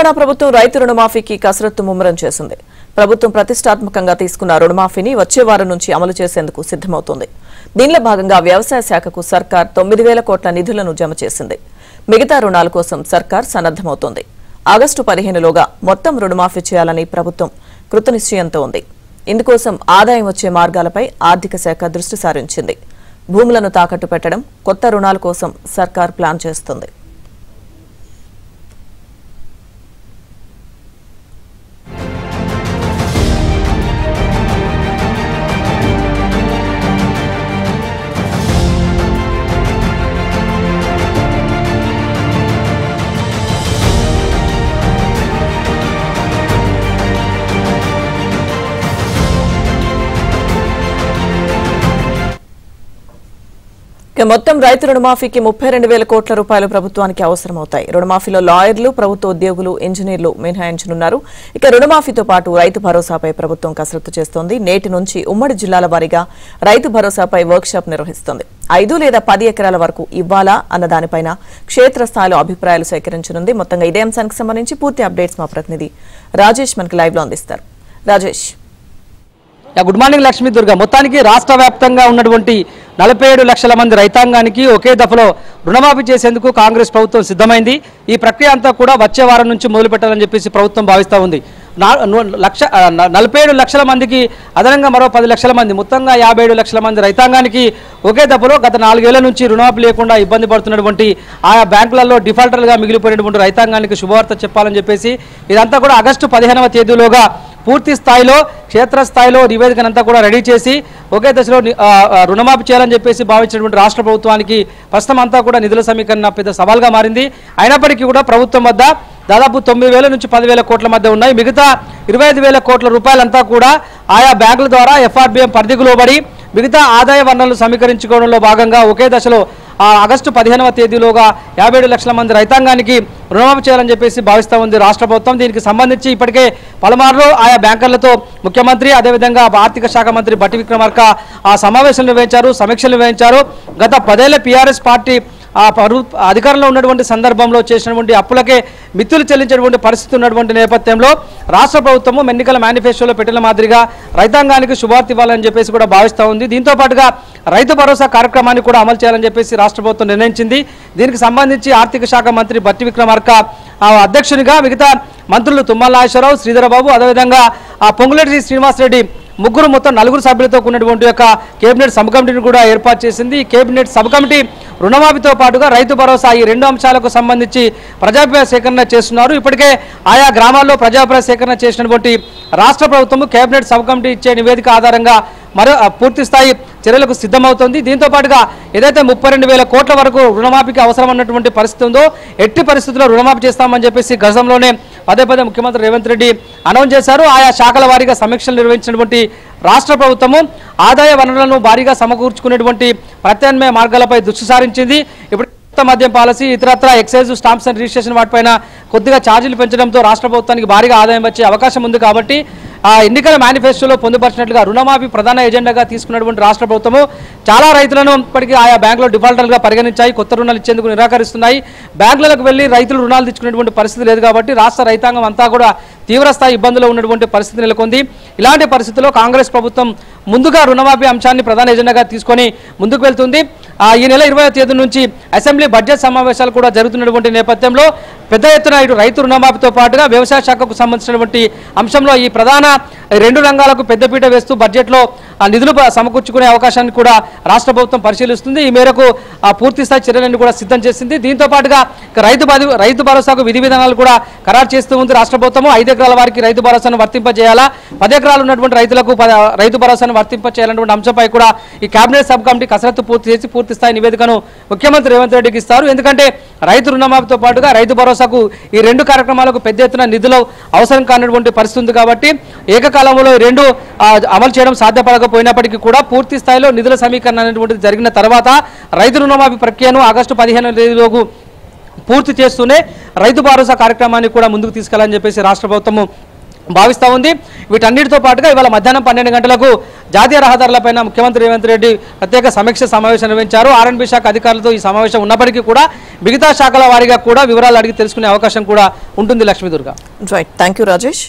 తెలంగాణ ప్రభుత్వం రైతు రుణమాఫీకి కసరత్తు ముమ్మరం చేసింది. ప్రభుత్వం ప్రతిష్టాత్మకంగా తీసుకున్న రుణమాఫీని వచ్చే వారం నుంచి అమలు చేసేందుకు సిద్దమవుతోంది. దీనిలో భాగంగా వ్యవసాయ శాఖకు సర్కార్ 9,000 కోట్ల నిధులను జమ చేసింది. మిగతా రుణాల కోసం సర్కార్ సన్నద్దమవుతోంది. ఆగస్టు 15లోగా మొత్తం రుణమాఫీ చేయాలని ప్రభుత్వం కృతనిశ్చయంతో ఉంది. ఇందుకోసం ఆదాయం వచ్చే మార్గాలపై ఆర్థిక శాఖ దృష్టి సారించింది. భూములను తాకట్టు పెట్టడం, కొత్త రుణాల కోసం సర్కార్ ప్లాన్ చేస్తుంది. మొత్తం రైతు రుణమాఫీకి 32,000 కోట్ల రూపాయలు ప్రభుత్వానికి అవసరమవుతాయి. రుణమాఫీలో లాయర్లు, ప్రభుత్వ ఉద్యోగులు, ఇంజనీర్లు మినహాయించనున్నారు. ఇక రుణమాఫీతో పాటు రైతు భరోసాపై ప్రభుత్వం కసరత్తు చేస్తోంది. నేటి నుంచి ఉమ్మడి జిల్లాల వారీగా రైతు భరోసాపై వర్క్షాప్ నిర్వహిస్తోంది. 5 లేదా 10 ఎకరాల వరకు ఇవ్వాలా అన్న దానిపైన క్షేత్రస్థాయిలో అభిప్రాయాలు సేకరించనుంది. మొత్తంగా ఇదే అంశానికి సంబంధించి పూర్తి అప్డేట్స్ మా ప్రతినిధి రాజేష్ మనకి లైవ్ లో అందిస్తారు. Rajesh, good morning Lakshmi Durga. మొత్తానికి రాష్ట్ర వ్యాప్తంగా ఉన్నటువంటి 47 లక్షల మంది రైతాంగానికి ఒకే దఫలో రుణమాఫీ చేసేందుకు కాంగ్రెస్ ప్రభుత్వం సిద్ధమైంది. ఈ ప్రక్రియ అంతా కూడా వచ్చే వారం నుంచి మొదలు పెట్టాలని చెప్పేసి ప్రభుత్వం భావిస్తూ ఉంది. 47 లక్షల మందికి అదనంగా మరో 10 లక్షల మంది, మొత్తంగా 57 లక్షల మంది రైతాంగానికి ఒకే దఫలో గత 4 ఏళ్ల నుంచి రుణమాఫీ లేకుండా ఇబ్బంది పడుతున్నటువంటి ఆయా బ్యాంకులలో డిఫాల్టర్లుగా మిగిలిపోయినటువంటి రైతాంగానికి శుభవార్త చెప్పాలని చెప్పేసి ఇదంతా కూడా ఆగస్టు 15వ తేదీలోగా పూర్తి స్థాయిలో క్షేత్రస్థాయిలో నివేదికనంతా కూడా రెడీ చేసి ఒకే దశలో రుణమాఫీ చేయాలని చెప్పేసి భావించినటువంటి రాష్ట్ర ప్రభుత్వానికి ప్రస్తుతం అంతా కూడా నిధుల సమీకరణ పెద్ద సవాల్గా మారింది. అయినప్పటికీ కూడా ప్రభుత్వం వద్ద దాదాపు 9,000 నుంచి 10,000 కోట్ల మధ్య ఉన్నాయి. మిగతా 25,000 కోట్ల రూపాయలంతా కూడా ఆయా బ్యాంకుల ద్వారా FRBM పరిధికి లోబడి మిగతా ఆదాయ వనరులు సమీకరించుకోవడంలో భాగంగా ఒకే దశలో ఆగస్టు 15వ తేదీలోగా 57 లక్షల మంది రైతాంగానికి రుణమాఫీ చేయాలని చెప్పేసి భావిస్తూ ఉంది రాష్ట్ర ప్రభుత్వం. దీనికి సంబంధించి ఇప్పటికే పలుమార్లు ఆయా బ్యాంకర్లతో ముఖ్యమంత్రి, అదేవిధంగా ఆర్థిక శాఖ మంత్రి బట్టి విక్రమార్క సమావేశాలు నిర్వహించారు, సమీక్షలు నిర్వహించారు. గత 10 ఏళ్ల PRS పార్టీ అధికారంలో ఉన్నటువంటి సందర్భంలో చేసినటువంటి అప్పులకే మిత్తులు చెల్లించినటువంటి పరిస్థితి ఉన్నటువంటి నేపథ్యంలో రాష్ట్ర ప్రభుత్వము ఎన్నికల మేనిఫెస్టోలో పెట్టిన మాదిరిగా రైతాంగానికి శుభార్త ఇవ్వాలని చెప్పేసి కూడా భావిస్తూ ఉంది. దీంతో పాటుగా రైతు భరోసా కార్యక్రమాన్ని కూడా అమలు చేయాలని చెప్పేసి రాష్ట్ర ప్రభుత్వం నిర్ణయించింది. దీనికి సంబంధించి ఆర్థిక శాఖ మంత్రి బట్టి విక్రమార్క అధ్యక్షునిగా మిగతా మంత్రులు తుమ్మల నాగేశ్వరరావు, శ్రీధరబాబు, అదేవిధంగా పొంగులేటి శ్రీనివాసరెడ్డి ముగ్గురు మొత్తం 4 సభ్యులతో కూడినటువంటి యొక్క కేబినెట్ సబ్ కమిటీని కూడా ఏర్పాటు చేసింది. ఈ కేబినెట్ సబ్ కమిటీ రుణమాఫీతో పాటుగా రైతు భరోసా ఈ 2 అంశాలకు సంబంధించి ప్రజాభిప్రాయ సేకరణ చేస్తున్నారు. ఇప్పటికే ఆయా గ్రామాల్లో ప్రజాభిప్రాయ సేకరణ చేసినటువంటి రాష్ట్ర ప్రభుత్వం కేబినెట్ సబ్ కమిటీ ఇచ్చే నివేదిక ఆధారంగా మరో పూర్తి స్థాయి చర్యలకు సిద్ధమవుతోంది. దీంతో పాటుగా ఏదైతే 32,000 కోట్ల వరకు రుణమాఫీకి అవసరం అన్నటువంటి పరిస్థితి ఉందో ఎట్టి పరిస్థితుల్లో రుణమాఫీ చేస్తామని చెప్పేసి గతంలోనే పదే ముఖ్యమంత్రి రేవంత్ రెడ్డి అనౌన్స్ చేశారు. ఆయా శాఖల వారీగా సమీక్షలు నిర్వహించినటువంటి రాష్ట్ర ప్రభుత్వము ఆదాయ వనరులను భారీగా సమకూర్చుకునేటువంటి ప్రత్యామ్నాయ మార్గాలపై దృష్టి సారించింది. ఇప్పుడు మద్యం పాలసీ, ఇతరత్ర ఎక్సైజ్, స్టాంప్స్ అండ్ రిజిస్ట్రేషన్ వాటిపైన కొద్దిగా ఛార్జీలు పెంచడంతో రాష్ట్ర ప్రభుత్వానికి భారీగా ఆదాయం వచ్చే అవకాశం ఉంది. కాబట్టి ఎన్నికల మేనిఫెస్టోలో పొందుపరిచినట్లుగా రుణమాఫీ ప్రధాన ఎజెండాగా తీసుకున్నటువంటి రాష్ట్ర ప్రభుత్వము చాలా రైతులను ఇప్పటికీ ఆయా బ్యాంకులో డిఫాల్టర్లుగా పరిగణించాయి. కొత్త రుణాలు ఇచ్చేందుకు నిరాకరిస్తున్నాయి. బ్యాంకులకు వెళ్లి రైతులు రుణాలు తెచ్చుకునేటువంటి పరిస్థితి లేదు. కాబట్టి రాష్ట్ర రైతాంగం అంతా కూడా తీవ్రస్థాయి ఇబ్బందులు ఉన్నటువంటి పరిస్థితి నెలకొంది. ఇలాంటి పరిస్థితుల్లో కాంగ్రెస్ ప్రభుత్వం ముందుగా రుణమాఫీ అంశాన్ని ప్రధాన ఎజెండాగా తీసుకొని ముందుకు వెళ్తుంది. ఈ నెల 20వ తేదీ నుంచి అసెంబ్లీ బడ్జెట్ సమావేశాలు కూడా జరుగుతున్నటువంటి నేపథ్యంలో పెద్ద ఎత్తున ఇటు రైతు రుణమాఫీతో పాటుగా వ్యవసాయ శాఖకు సంబంధించినటువంటి అంశంలో ఈ ప్రధాన 2 రంగాలకు పెద్దపీట వేస్తూ బడ్జెట్లో నిధులు సమకూర్చుకునే అవకాశాన్ని కూడా రాష్ట్ర ప్రభుత్వం పరిశీలిస్తుంది. ఈ మేరకు పూర్తి స్థాయి చర్యలను కూడా సిద్ధం చేసింది. దీంతో పాటుగా రైతు భరోసాకు విధి విధానాలు కూడా ఖరారు చేస్తూ ఉంది రాష్ట్ర ప్రభుత్వం. 5 ఎకరాల వారికి రైతు భరోసాను వర్తింపజేయాలా, 10 ఎకరాలు ఉన్నటువంటి రైతులకు రైతు భరోసాను వర్తింపజేయాలన్నటువంటి అంశంపై కూడా ఈ కేబినెట్ సబ్ కమిటీ కసరత్తు పూర్తి చేసి పూర్తి స్థాయి నివేదికను ముఖ్యమంత్రి రేవంత్ రెడ్డికి ఇస్తారు. ఎందుకంటే రైతు రుణమాఫీతో పాటుగా రైతు భరోసాకు ఈ 2 కార్యక్రమాలకు పెద్ద ఎత్తున నిధులు అవసరం కానటువంటి పరిస్థితి ఉంది. కాబట్టి ఏకకాలంలో 2 అమలు చేయడం సాధ్యపడకపోయినప్పటికీ కూడా పూర్తి స్థాయిలో నిధుల సమీకరణ అనేటువంటిది జరిగిన తర్వాత రైతు రుణమాఫీ ప్రక్రియను ఆగస్టు 15వ తేదీలోపు పూర్తి చేస్తూనే రైతు భరోసా కార్యక్రమాన్ని కూడా ముందుకు తీసుకెళ్లాలని చెప్పేసి రాష్ట్ర ప్రభుత్వం భావిస్తూ ఉంది. వీటన్నిటితో పాటుగా ఇవాళ మధ్యాహ్నం 12 గంటలకు జాతీయ రహదారులపైన ముఖ్యమంత్రి రేవంత్ రెడ్డి ప్రత్యేక సమీక్ష సమావేశం నిర్వహించారు. ఆర్ఎండ్బి శాఖ అధికారులతో ఈ సమావేశం ఉన్నప్పటికీ కూడా మిగతా శాఖల వారీగా కూడా వివరాలు అడిగి తెలుసుకునే అవకాశం కూడా ఉంటుంది. Lakshmi Durga. Right, thank you Rajesh.